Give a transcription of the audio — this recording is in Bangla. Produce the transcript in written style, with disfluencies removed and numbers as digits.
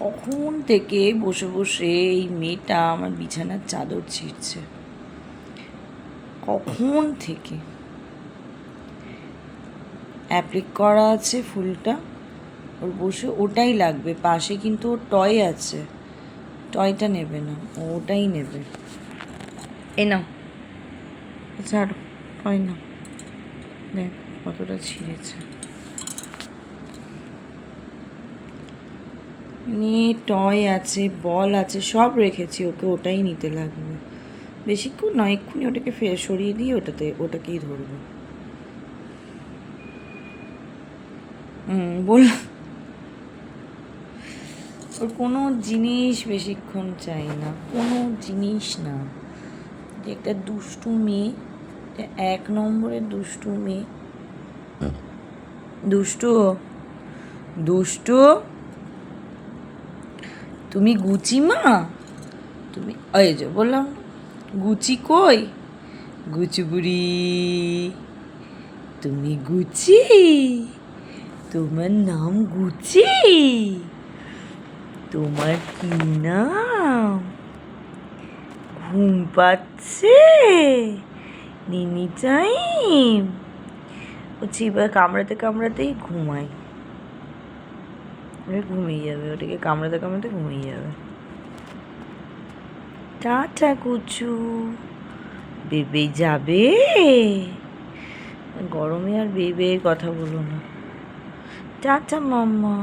কখন থেকে বসে বসে এই মেয়েটা আমার বিছানার চাদর ছিঁড়ছে, কখন থেকে। অ্যাপ্লিক করা আছে ফুলটা, ওর বসে ওটাই লাগবে। পাশে কিন্তু ওর টয় আছে, টয়টা নেবে না, ওটাই নেবে। এই নাও, ছাড়ো, টয় না, দেখ কতটা ছিঁড়েছে। টয় আছে, বল আছে, সব রেখেছি, ওকে ওটাই নিতে লাগবে। বেশিক্ষণ নয়, এক্ষুনি ওটাকে সরিয়ে দিয়ে ওটাকেই ধরবো। বল, ওর কোনো জিনিস বেশিক্ষণ চাই না, কোনো জিনিস না। যে একটা দুষ্টু মেয়ে, এক নম্বরের দুষ্টু মেয়ে। দুষ্টু, দুষ্টু, তুমি গুচি মা, তুমি ওই যে বললাম গুচি কই, গুচি বুড়ি, তুমি গুচি, তোমার নাম গুচি, তোমার কি নাম? ঘুম পাচ্ছে, নিনি টাইম। ও চিবা কামড়াতে কামড়াতেই ঘুমায়, ঘুমিয়ে যাবে, ওটাকে কামড়াতে কামড়াতে ঘুমিয়ে যাবে। টাটা কুচু, বেবে যাবে। গরমে আর বেবের কথা বলো না। টাটা মাম্মা।